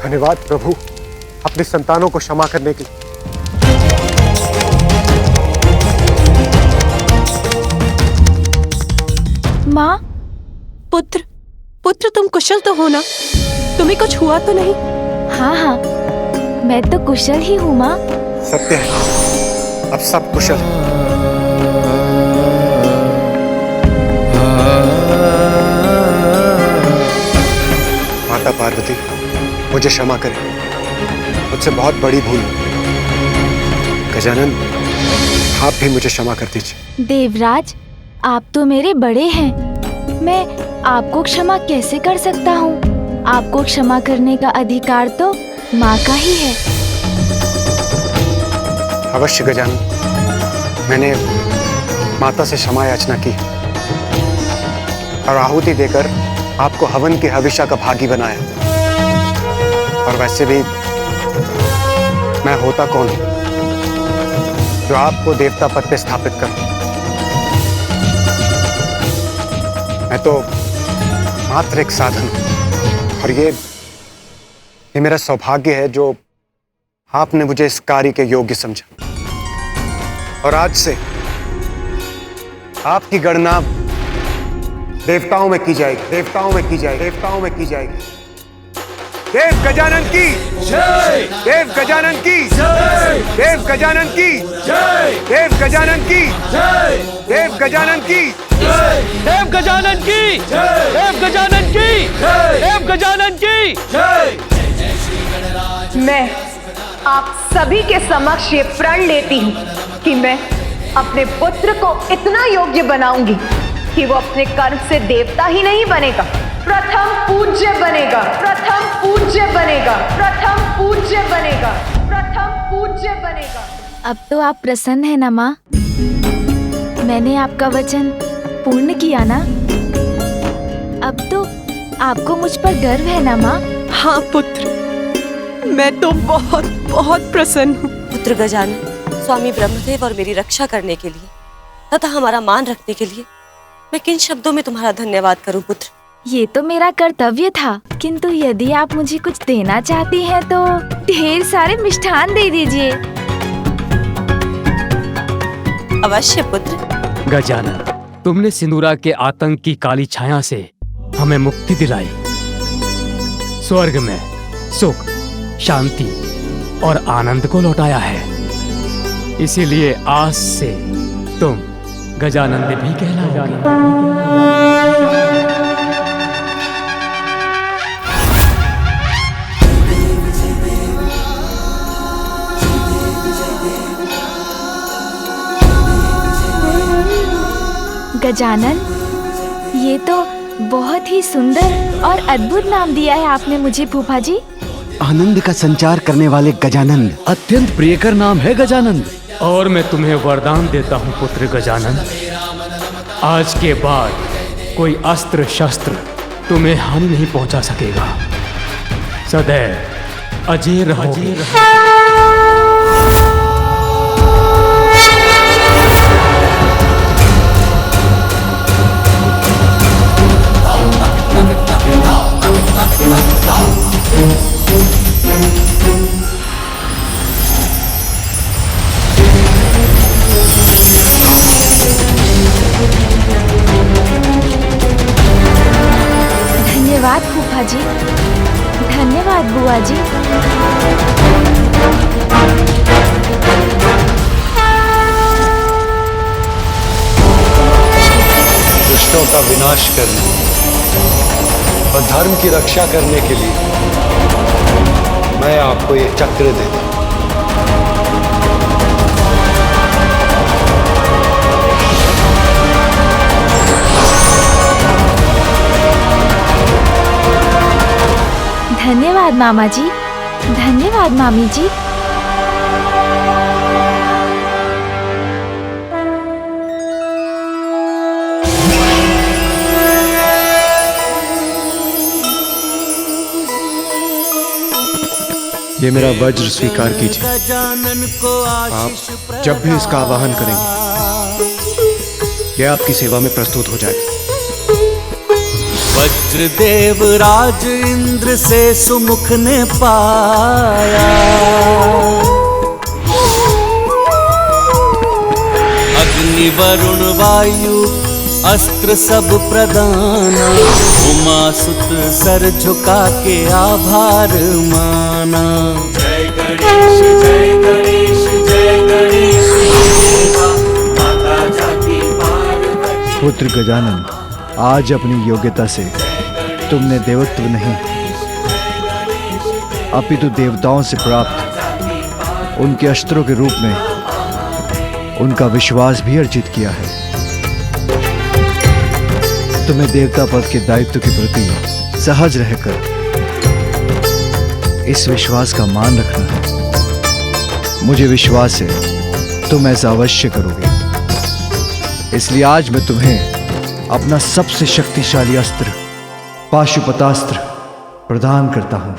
धन्यवाद प्रभु अपने संतानों को क्षमा करने के लिए। माँ, पुत्र पुत्र तुम कुशल तो हो ना? तुम्हें कुछ हुआ तो नहीं? हाँ हाँ, मैं तो कुशल ही हूँ माँ। सत्य है, अब सब कुशल है। माता पार्वती मुझे क्षमा करें, मुझसे बहुत बड़ी भूल। गजानन आप भी मुझे क्षमा कर दीजिए। देवराज, आप तो मेरे बड़े हैं, मैं आपको क्षमा कैसे कर सकता हूँ? आपको क्षमा करने का अधिकार तो माँ का ही है। अवश्य गजानन, मैंने माता से क्षमा याचना की और आहुति देकर आपको हवन की हविष्या का भागी बनाया। और वैसे भी मैं होता कौन हूं जो आपको देवता पद पे स्थापित करूं? मैं तो मात्र एक साधन हूं और ये मेरा सौभाग्य है जो आपने मुझे इस कार्य के योग्य समझा। और आज से आपकी गणना देवताओं में की जाएगी, देवताओं में की जाएगी, देवताओं में की जाएगी। देव गजानन की जय, देव गजानन की जय, देव गजानन की जय, देव गजानन की जय, देव गजानन की जय, देव गजानन की जय, देव गजानन की जय, देव गजानन की जय। मैं आप सभी के समक्ष ये प्रण लेती हूँ कि मैं अपने पुत्र को इतना योग्य बनाऊंगी कि वो अपने कर्म से देवता ही नहीं बनेगा, प्रथम पूज्य बनेगा, प्रथम पूज्य बनेगा, प्रथम पूज्य बनेगा, प्रथम पूज्य बनेगा। अब तो आप प्रसन्न हैं ना माँ? मैंने आपका वचन पूर्ण किया ना? अब तो आपको मुझ पर गर्व है ना माँ? हाँ पुत्र, मैं तो बहुत बहुत प्रसन्न हूँ। पुत्र गजानन, स्वामी ब्रह्मदेव और मेरी रक्षा करने के लिए तथा हमारा मान रखने के लिए मैं किन शब्दों में तुम्हारा धन्यवाद करूं पुत्र? ये तो मेरा कर्तव्य था, किंतु यदि आप मुझे कुछ देना चाहती हैं तो ढेर सारे मिष्ठान दे दीजिए। अवश्य पुत्र। गजानन, तुमने सिंदूरा के आतंक की काली छाया से हमें मुक्ति दिलाई। स्वर्ग में सुख, शांति और आनंद को लौटाया है। इसीलिए आज से तुम गजानंद भी कहलाओगे। गजानन, ये तो बहुत ही सुंदर और अद्भुत नाम दिया है आपने मुझे फूफा जी। आनंद का संचार करने वाले गजानंद, अत्यंत प्रियकर नाम है गजानंद। और मैं तुम्हें वरदान देता हूँ पुत्र गजानन, आज के बाद कोई अस्त्र शस्त्र तुम्हें हानि नहीं पहुंचा सकेगा। सदैव अजय रहोगे। धन्यवाद फूफा जी, धन्यवाद बुआ जी। दुष्टों का विनाश करने और धर्म की रक्षा करने के लिए मैं आपको ये चक्र देता हूं। धन्यवाद मामा जी, धन्यवाद मामी जी। ये मेरा वज्र स्वीकार कीजिए। आप जब भी इसका आवाहन करेंगे, यह आपकी सेवा में प्रस्तुत हो जाएगा। वज्रदेव राज इंद्र से सुमुख ने पाया, अग्नि वरुण वायु अस्त्र सब प्रदाना, उमा सुत सर झुका के आभार माना। जय गणेश जय गणेश जय गणेश देवा, माता जाति पार्वती। पुत्र गजानन, आज अपनी योग्यता से तुमने देवत्व नहीं अपितु देवताओं से प्राप्त उनके अस्त्रों के रूप में उनका विश्वास भी अर्जित किया है। तुम्हें देवता पद के दायित्व के प्रति सहज रहकर इस विश्वास का मान रखना है। मुझे विश्वास है तुम ऐसा अवश्य करोगे, इसलिए आज मैं तुम्हें अपना सबसे शक्तिशाली अस्त्र पाशुपतास्त्र प्रदान करता हूं।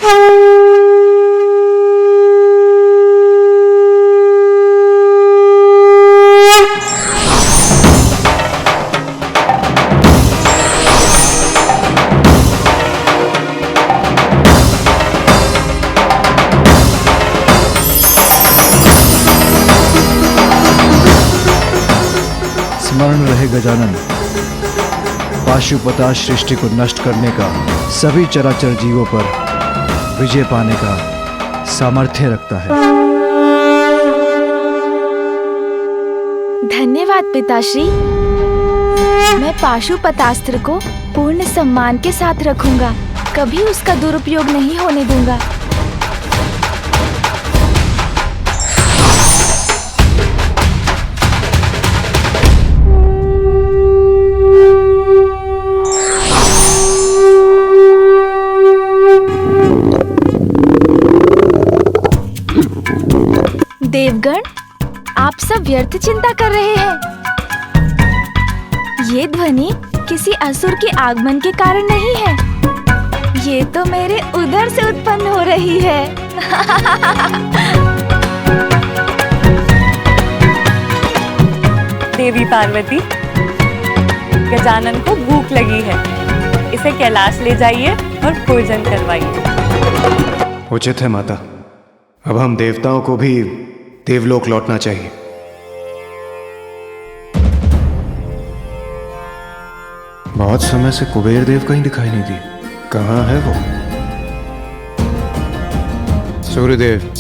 स्मरण रहे गजानन, पाशुपतास्त्र सृष्टि को नष्ट करने का, सभी चराचर जीवों पर विजय पाने का सामर्थ्य रखता है। धन्यवाद पिताश्री। मैं पाशुपतास्त्र को पूर्ण सम्मान के साथ रखूंगा, कभी उसका दुरुपयोग नहीं होने दूंगा। देवगण, आप सब व्यर्थ चिंता कर रहे हैं। ये ध्वनि किसी असुर के आगमन के कारण नहीं है, ये तो मेरे उदर से उत्पन्न हो रही है। देवी पार्वती, गजानन को भूख लगी है, इसे कैलाश ले जाइए और भोजन करवाइए। उचित है माता, अब हम देवताओं को भी देवलोक लौटना चाहिए। बहुत समय से कुबेर देव कहीं दिखाई नहीं दी, कहाँ है वो? सूर्यदेव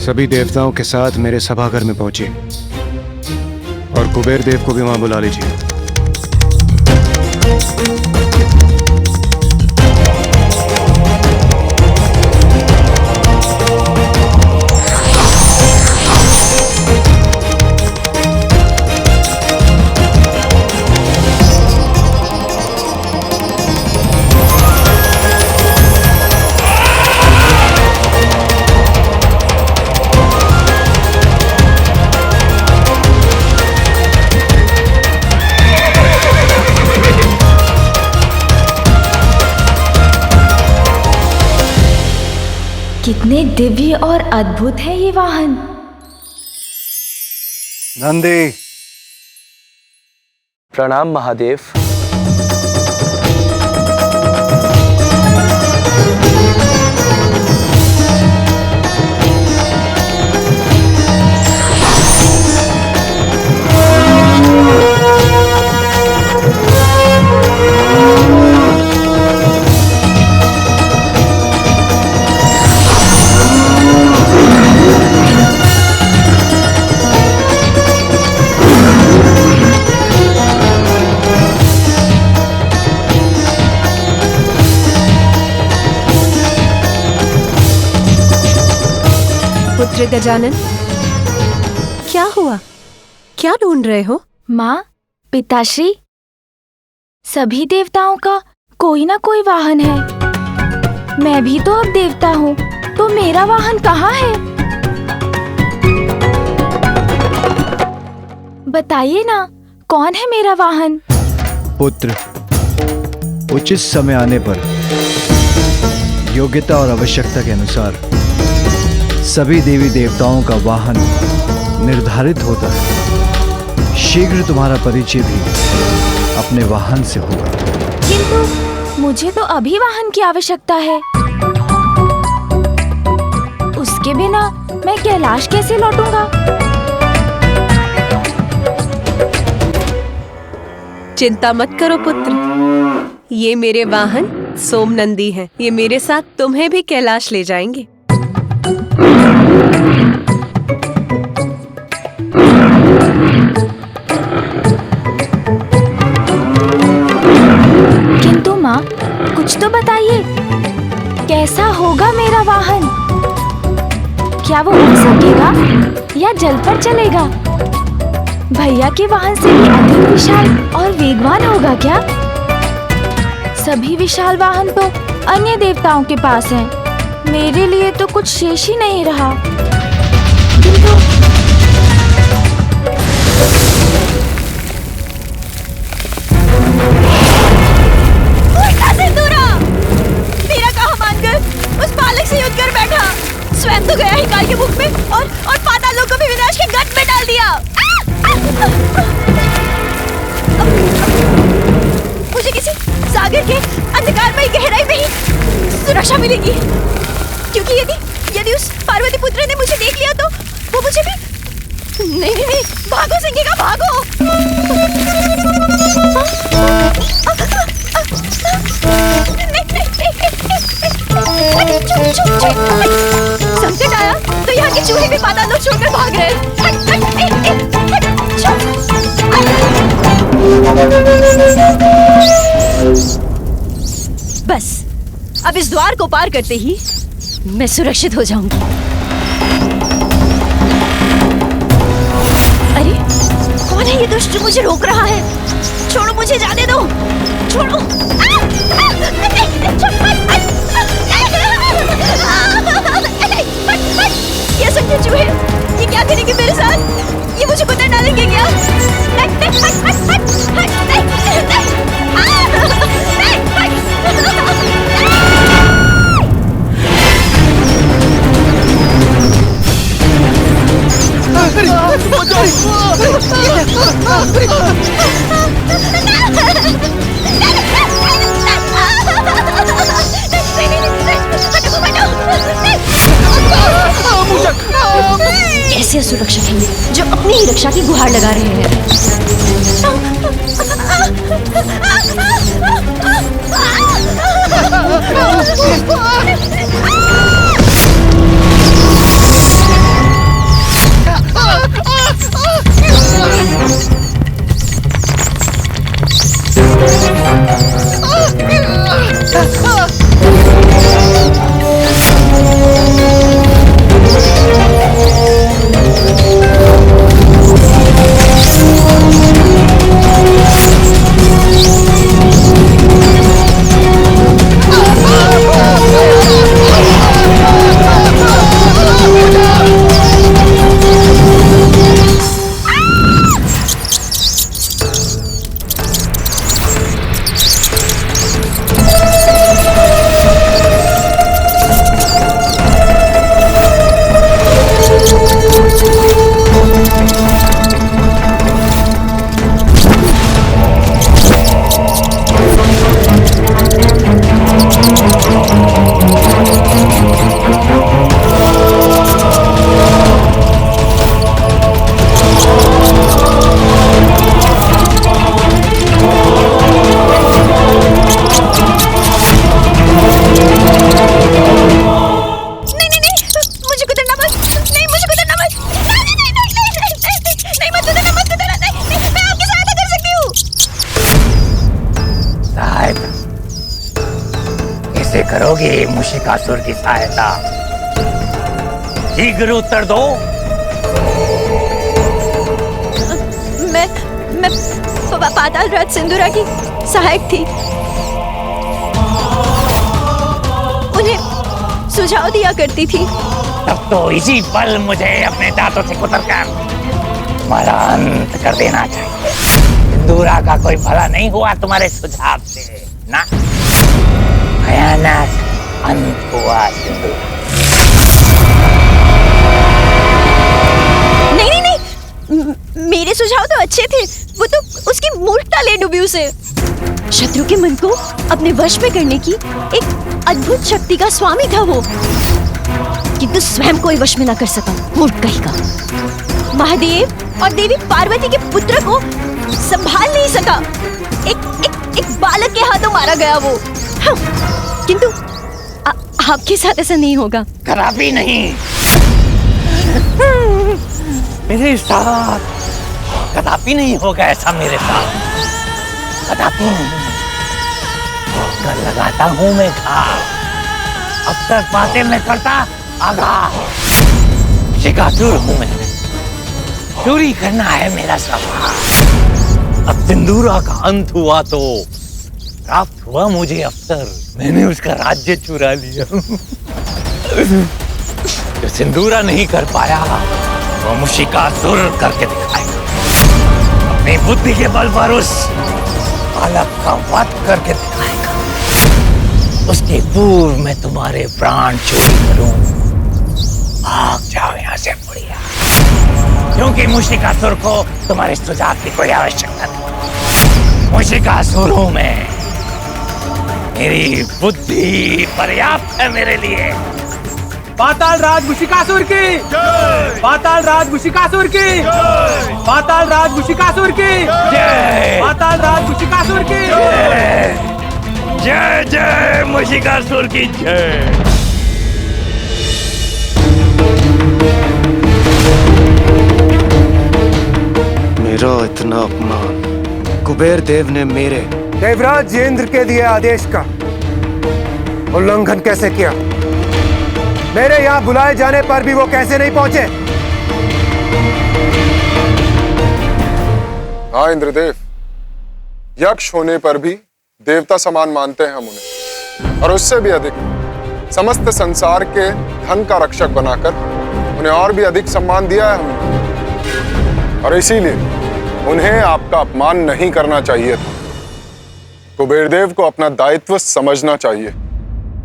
सभी देवताओं के साथ मेरे सभाघर में पहुंचे और कुबेर देव को भी वहां बुला लीजिए। कितने दिव्य और अद्भुत है ये वाहन। नंदी, प्रणाम महादेव। पुत्र गजानन, क्या हुआ? क्या ढूंढ रहे हो? माँ, पिताश्री, सभी देवताओं का कोई ना कोई वाहन है। मैं भी तो अब देवता हूँ, तो मेरा वाहन कहाँ है? बताइए ना, कौन है मेरा वाहन? पुत्र, उचित समय आने पर योग्यता और आवश्यकता के अनुसार सभी देवी देवताओं का वाहन निर्धारित होता है। शीघ्र तुम्हारा परिचय भी अपने वाहन से होगा। ये किंतु मुझे तो अभी वाहन की आवश्यकता है। उसके बिना मैं कैलाश कैसे लौटूंगा? चिंता मत करो पुत्र, ये मेरे वाहन सोमनंदी हैं। ये मेरे साथ तुम्हें भी कैलाश ले जाएंगे। किंतु माँ, कुछ तो बताइए, कैसा होगा मेरा वाहन? क्या वो उड़ सकेगा या जल पर चलेगा? भैया के वाहन से भी अधिक विशाल और वेगवान होगा क्या? सभी विशाल वाहन तो अन्य देवताओं के पास हैं। मेरे लिए तो कुछ शेष ही नहीं रहा। किंतु मेरा कहा मानकर उस बालक से युद्ध कर बैठा। स्वयं तो गया ही काल के मुख में और पाताल लोक को भी विनाश के गड्ढे में डाल दिया। मुझे किसी सागर के अंधकारमयी गहराई में ही सुरक्षा मिलेगी, क्योंकि यदि उस पार्वती पुत्र ने मुझे देख लिया तो वो मुझे भी नहीं, भागो सिंगिका भागो। संकट आया तो यहाँ के चूहे भी पाताल लोक छोड़कर भाग रहे हैं। बस अब इस द्वार को पार करते ही मैं सुरक्षित हो जाऊंगी। अरे कौन है ये दुष्ट जो मुझे रोक रहा है? छोड़ो, मुझे जाने दो, छोड़ो। ये संख्या चूहे, ये क्या करेंगे मेरे साथ? ये मुझे कुतर डालेंगे क्या? कैसे सुरक्षित हैं जो अपनी ही रक्षा की गुहार लगा रहे हैं। करोगे मुशिकासुर की सहायता? शीघ्र उत्तर दो। मैं पाताल राज सिंदूरा की सहायक थी। उन्हें सुझाव दिया करती थी। तब तो इसी पल मुझे अपने दांतों से कुतरकर तुम्हारा अंत कर देना चाहिए। सिंदूरा का कोई भला नहीं हुआ तुम्हारे सुझाव से ना। भयानक अंत हुआ सिंदूरा। नहीं, मेरे सुझाव तो अच्छे थे। वो तो उसकी मूर्खता ले डूबी उसे। शत्रु के मन को अपने वश में करने की एक अद्भुत शक्ति का स्वामी था वो, किंतु स्वयं कोई वश में ना कर सका। मूर्ख कहीं का। महादेव और देवी पार्वती के पुत्र को संभाल नहीं सका। एक बालक के हाथों मारा गया वो। किंतु आपके साथ ऐसा नहीं होगा। कदापि नहीं, मेरे साथ कदापि नहीं होगा ऐसा। मेरे साथ कदापि नहीं। कर लगाता हूं मैं घाव, अवसर पाते मैं करता आगाह। शिकासुर हूं मैं, चोरी करना है मेरा स्वभाव। अब सिंदूरा का अंत हुआ तो प्राप्त हुआ मुझे अवसर, मैंने उसका राज्य चुरा लिया। जो सिंदूरा नहीं कर पाया वो मुशिकासुर करके दिखाएगा। अपनी बुद्धि के बल पर उस बालक का वध करके दिखाएगा। उसके पूर्व मैं तुम्हारे प्राण चोरी करूं। भाग जाओ यहाँ से बुढ़िया, क्योंकि मुशिकासुर को तुम्हारे सुझाव की कोई आवश्यकता नहीं। मुशिकासुर हूं मैं, मेरी बुद्धि पर्याप्त है मेरे लिए। पाताल राज मुशिकासुर की जय। पाताल राज मुशिकासुर की जय। पाताल राज मुशिकासुर की जय। पाताल राज मुशिकासुर की जय। जय जय मुशिकासुर की जय। मेरा इतना अपमान कुबेर देव ने मेरे देवराज इंद्र के दिए आदेश का उल्लंघन कैसे किया? मेरे यहाँ बुलाए जाने पर भी वो कैसे नहीं पहुंचे? हाँ इंद्रदेव, यक्ष होने पर भी देवता समान मानते हैं हम उन्हें, और उससे भी अधिक समस्त संसार के धन का रक्षक बनाकर उन्हें और भी अधिक सम्मान दिया है हमने। और इसीलिए उन्हें आपका अपमान नहीं करना चाहिए था। कुबेरदेव को अपना दायित्व समझना चाहिए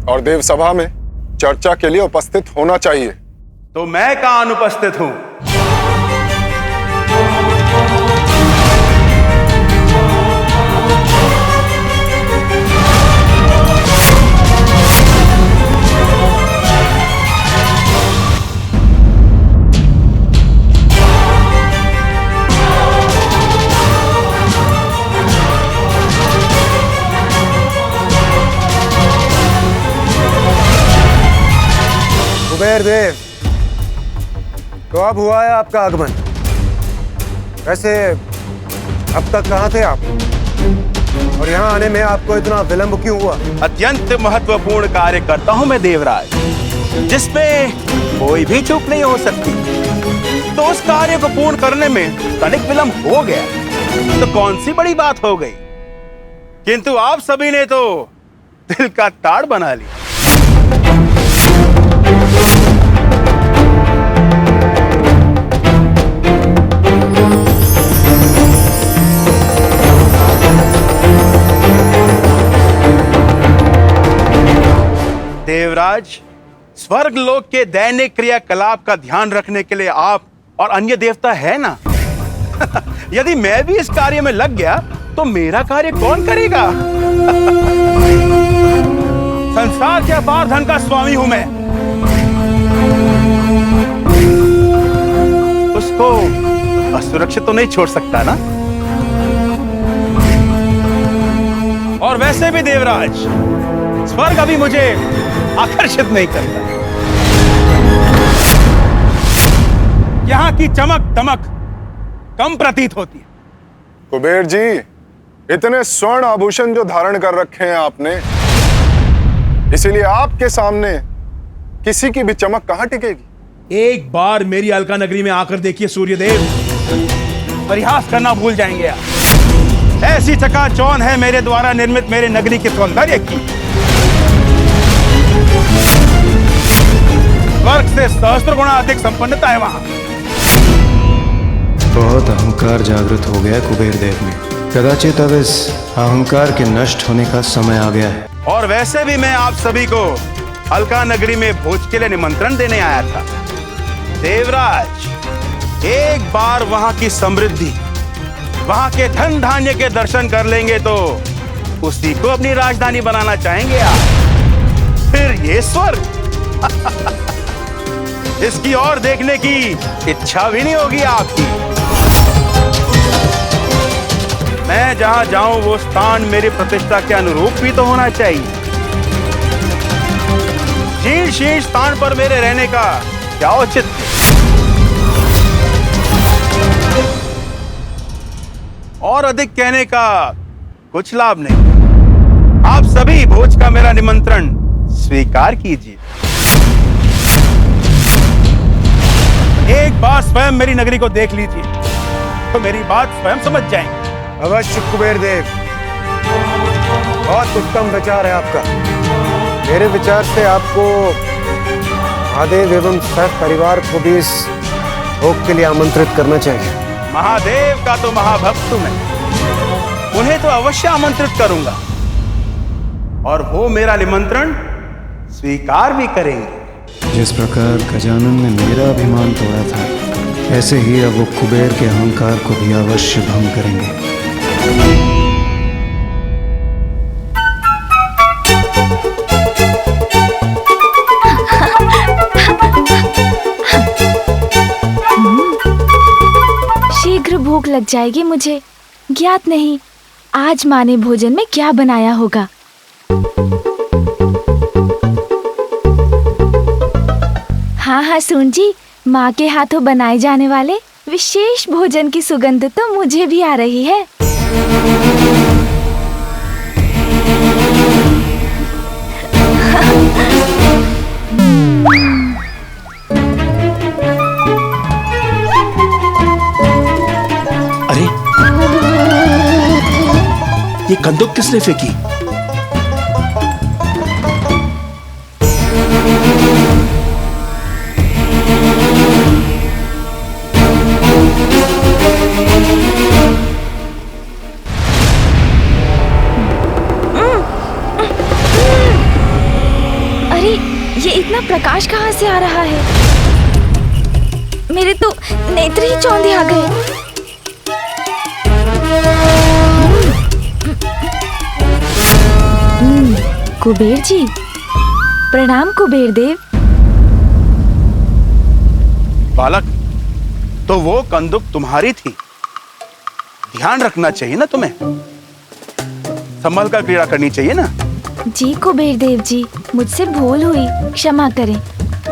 और देव सभा में चर्चा के लिए उपस्थित होना चाहिए। तो मैं कहां अनुपस्थित हूं? कुबेर देव, तो अब हुआ है आपका आगमन। वैसे अब तक कहाँ थे आप, और यहाँ आने में आपको इतना विलंब क्यों हुआ? अत्यंत महत्वपूर्ण कार्य करता हूं मैं देवराज, जिसमें कोई भी चूक नहीं हो सकती। तो उस कार्य को पूर्ण करने में तनिक विलंब हो गया तो कौन सी बड़ी बात हो गई, किंतु आप सभी ने तो दिल का ताड़ बना लिया। देवराज, स्वर्ग लोक के दैनिक क्रियाकलाप का ध्यान रखने के लिए आप और अन्य देवता है ना। यदि मैं भी इस कार्य में लग गया तो मेरा कार्य कौन करेगा? संसार के अपार धन का स्वामी हूं मैं, उसको असुरक्षित तो नहीं छोड़ सकता ना। और वैसे भी देवराज, स्वर्ग अभी मुझे आकर्षित नहीं करता। यहाँ की चमक दमक कम प्रतीत होती है। कुबेर जी, इतने स्वर्ण आभूषण जो धारण कर रखे हैं आपने, इसीलिए आपके सामने किसी की भी चमक कहां टिकेगी? एक बार मेरी अलका नगरी में आकर देखिए सूर्यदेव, परिहास करना भूल जाएंगे आप। ऐसी चकाचौंध है मेरे द्वारा निर्मित मेरे नगरी के सौंदर्य की, स्वर्ग से सहस्त्र गुना अधिक संपन्नता है वहां। बहुत अहंकार जागृत हो गया कुबेर देव में। कदाचित अब इस अहंकार के नष्ट होने का समय आ गया है। और वैसे भी मैं आप सभी को अलका नगरी में भोज के लिए निमंत्रण देने आया था। देवराज, एक बार वहां की समृद्धि, वहां के धन धान्य के दर्शन कर लेंगे तो उसी को अपनी राजधानी बनाना चाहेंगे आप? फिर ये स्वर्ग इसकी ओर देखने की इच्छा भी नहीं होगी आपकी। मैं जहां जाऊं वो स्थान मेरी प्रतिष्ठा के अनुरूप भी तो होना चाहिए। शीर्ष स्थान पर मेरे रहने का क्या औचित्य? और अधिक कहने का कुछ लाभ नहीं। आप सभी भोज का मेरा निमंत्रण स्वीकार कीजिए। एक बार स्वयं मेरी नगरी को देख लीजिए तो मेरी बात स्वयं समझ जाएंगे। अवश्य कुबेर देव, बहुत उत्तम विचार है आपका। मेरे विचार से आपको महादेव एवं सह परिवार को भी इस भोग के लिए आमंत्रित करना चाहिए। महादेव का तो महाभक्त हूं मैं, उन्हें तो अवश्य आमंत्रित करूंगा और वो मेरा निमंत्रण स्वीकार भी करेंगे। जिस प्रकार गजानन ने मेरा अभिमान तोड़ा था, ऐसे ही अब वो कुबेर के अहंकार को भी अवश्य भंग करेंगे। शीघ्र भूख लग जाएगी मुझे। ज्ञात नहीं आज माँ ने भोजन में क्या बनाया होगा। हाँ हाँ सुन जी, माँ के हाथों बनाए जाने वाले विशेष भोजन की सुगंध तो मुझे भी आ रही है। अरे ये कंदूक किसने फेंकी? अरे ये इतना प्रकाश कहाँ से आ रहा है? मेरे तो नेत्र ही चौंधे आ गए। कुबेर जी, प्रणाम कुबेर देव। बालक, तो वो कंदुक तुम्हारी थी। ध्यान रखना चाहिए ना तुम्हें, संभल कर क्रीड़ा करनी चाहिए ना। जी कुबेर देव जी, मुझसे भूल हुई, क्षमा करें।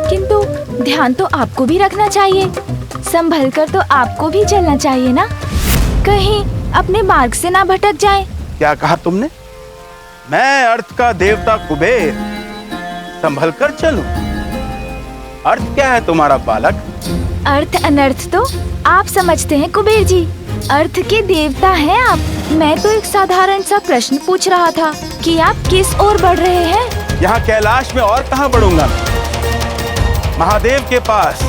किंतु ध्यान तो आपको भी रखना चाहिए, संभल कर तो आपको भी चलना चाहिए ना, कहीं अपने मार्ग से ना भटक जाएं। क्या कहा तुमने? मैं अर्थ का देवता कुबेर संभल कर चलूं? अर्थ क्या है तुम्हारा बालक? अर्थ अनर्थ तो आप समझते हैं कुबेर जी, अर्थ के देवता हैं आप। मैं तो एक साधारण सा प्रश्न पूछ रहा था कि आप किस ओर बढ़ रहे हैं। यहाँ कैलाश में और कहाँ बढ़ूंगा मैं? महादेव के पास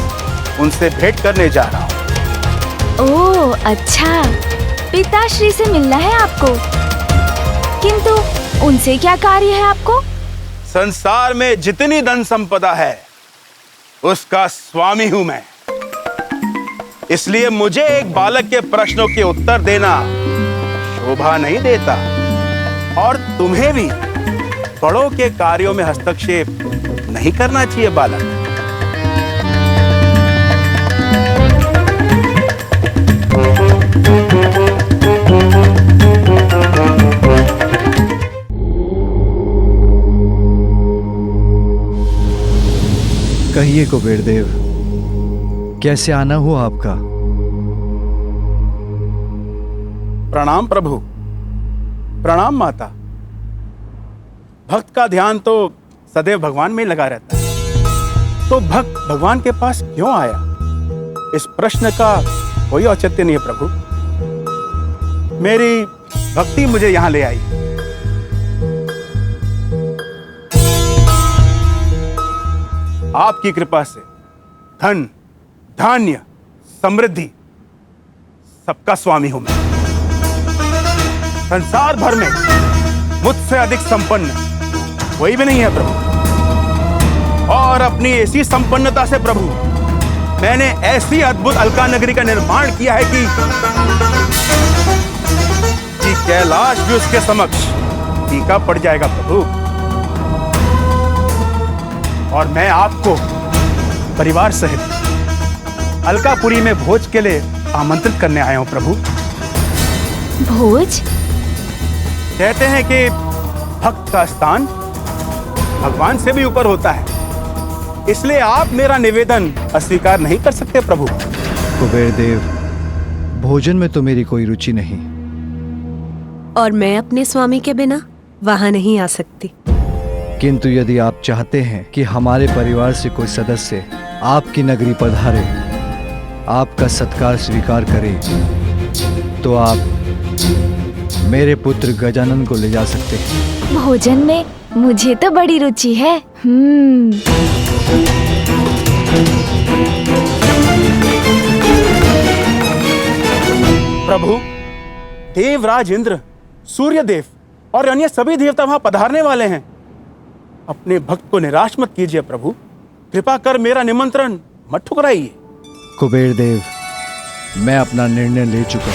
उनसे भेंट करने जा रहा हूँ। ओह अच्छा, पिताश्री से मिलना है आपको। किंतु उनसे क्या कार्य है आपको? संसार में जितनी धन संपदा है उसका स्वामी हूं मैं, इसलिए मुझे एक बालक के प्रश्नों के उत्तर देना शोभा नहीं देता। और तुम्हें भी बड़ों के कार्यों में हस्तक्षेप नहीं करना चाहिए बालक। कहिए कुबेर देव, कैसे आना हुआ आपका? प्रणाम प्रभु, प्रणाम माता। भक्त का ध्यान तो सदैव भगवान में लगा रहता है, तो भक्त भगवान के पास क्यों आया, इस प्रश्न का कोई औचित्य नहीं है प्रभु। मेरी भक्ति मुझे यहां ले आई। आपकी कृपा से धन, धान्य, समृद्धि सबका स्वामी हूं मैं। संसार भर में मुझसे अधिक संपन्न कोई भी नहीं है प्रभु। और अपनी ऐसी संपन्नता से प्रभु मैंने ऐसी अद्भुत अलका नगरी का निर्माण किया है कि कैलाश भी उसके समक्ष फीका पड़ जाएगा प्रभु। और मैं आपको परिवार सहित अलकापुरी में भोज के लिए आमंत्रित करने आया हूं प्रभु। भोज? कहते हैं कि भक्त का स्थान भगवान से भी ऊपर होता है, इसलिए आप मेरा निवेदन अस्वीकार नहीं कर सकते प्रभु। कुबेर देव, भोजन में तो मेरी कोई रुचि नहीं। और मैं अपने स्वामी के बिना वहां नहीं आ सकती। किंतु यदि आप चाहते हैं कि हमारे परिवार से कोई सदस्य आपकी नगरी पधारे, आपका सत्कार स्वीकार करे, तो आप मेरे पुत्र गजानन को ले जा सकते हैं। भोजन में मुझे तो बड़ी रुचि है। प्रभु, देवराज इंद्र, सूर्यदेव और अन्य सभी देवता वहां पधारने वाले हैं। अपने भक्त को निराश मत कीजिए प्रभु, कृपा कर मेरा निमंत्रण मत ठुकराइए। कुबेर देव, मैं अपना निर्णय ले चुका हूँ।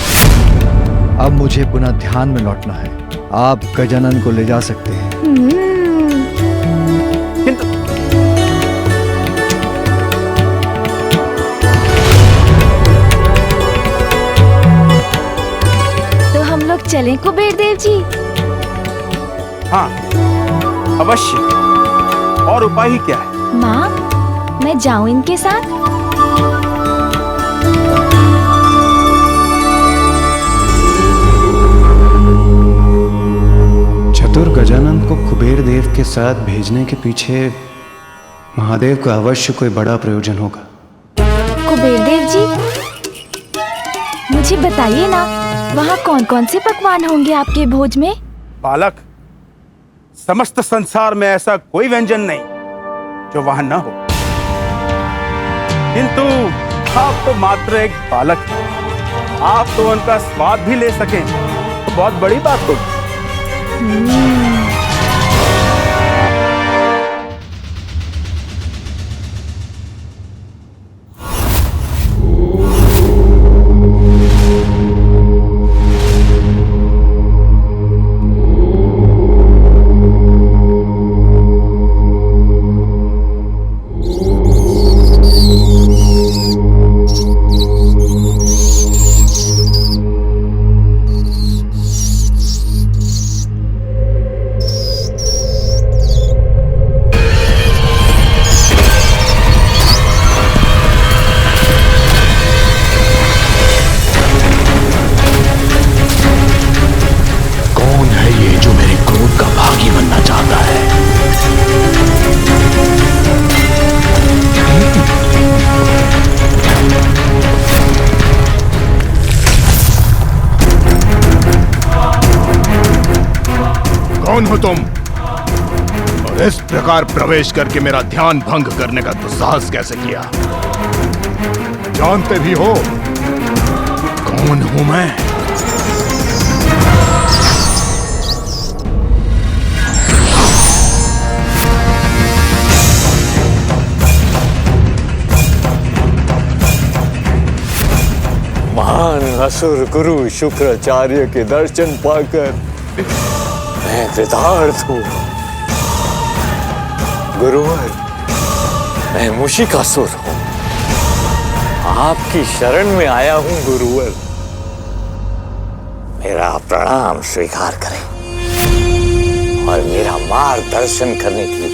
अब मुझे पुनः ध्यान में लौटना है। आप गजानन को ले जा सकते हैं। तो हम लोग चलें कुबेर देव जी? हाँ अवश्य। और उपाय ही क्या है? माँ, मैं जाऊं इनके साथ? चतुर गजानन को कुबेर देव के साथ भेजने के पीछे महादेव को अवश्य कोई बड़ा प्रयोजन होगा। कुबेर देव जी, मुझे बताइए ना, वहाँ कौन कौन से पकवान होंगे आपके भोज में? बालक, समस्त संसार में ऐसा कोई व्यंजन नहीं जो वहां न हो, किंतु आप तो मात्र एक बालक हैं। आप तो उनका स्वाद भी ले सकें तो बहुत बड़ी बात होगी। कौन हो तुम? और इस प्रकार प्रवेश करके मेरा ध्यान भंग करने का दुस्साहस कैसे किया? जानते भी हो कौन हूं मैं? महान असुर गुरु शुक्राचार्य के दर्शन पाकर मैं कृतार्थ हूँ। गुरुवर, मैं मूषिकासुर हूँ, आपकी शरण में आया हूँ गुरुवर। मेरा प्रणाम स्वीकार करें और मेरा मार्गदर्शन करने की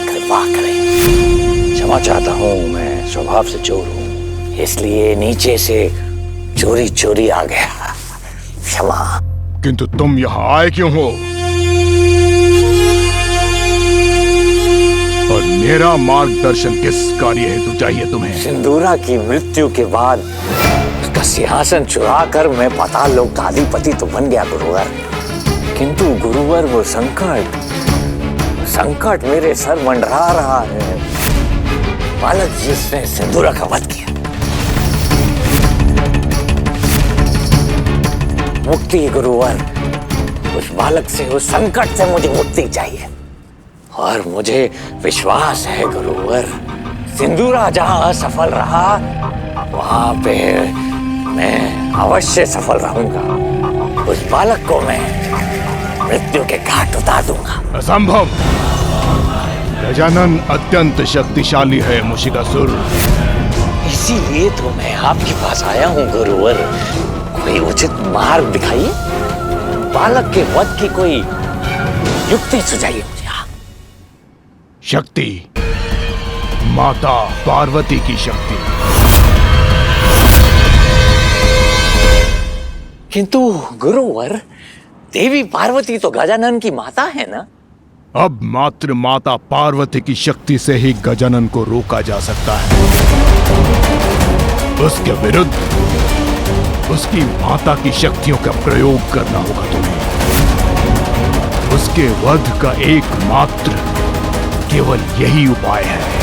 कृपा करें। क्षमा चाहता हूँ, मैं स्वभाव से चोर हूँ, इसलिए नीचे से चोरी चोरी आ गया, क्षमा। किंतु तुम यहाँ आए क्यों हो? और मेरा मार्गदर्शन किस कार्य हेतु चाहिए तुम्हें? सिंदूरा की मृत्यु के बाद उसका सिंहासन चुराकर मैं पाताल लोक का अधिपति तो बन गया गुरुवर, किंतु गुरुवर वो संकट मेरे सर मंडरा रहा है। बालक जिसने सिंदूरा का वध किया, मुक्ति गुरुवर, उस बालक से, उस संकट से मुझे मुक्ति चाहिए। और मुझे विश्वास है गुरुवर, सिंदूरा जहां असफल रहा वहां पे मैं अवश्य सफल रहूंगा। उस बालक को मैं मृत्यु के घाट उतार दूंगा। असंभव। गजानन अत्यंत शक्तिशाली है मुशिकासुर। इसीलिए तो मैं आपके पास आया हूँ गुरुवर। कोई उचित मार्ग दिखाइए, बालक के वध की कोई युक्ति सुझाइए मुझे। शक्ति, माता पार्वती की शक्ति। किंतु गुरुवर, देवी पार्वती तो गजानन की माता है ना? अब मात्र माता पार्वती की शक्ति से ही गजानन को रोका जा सकता है। उसके विरुद्ध उसकी माता की शक्तियों का प्रयोग करना होगा तुम्हें। उसके वध का एकमात्र केवल यही उपाय है।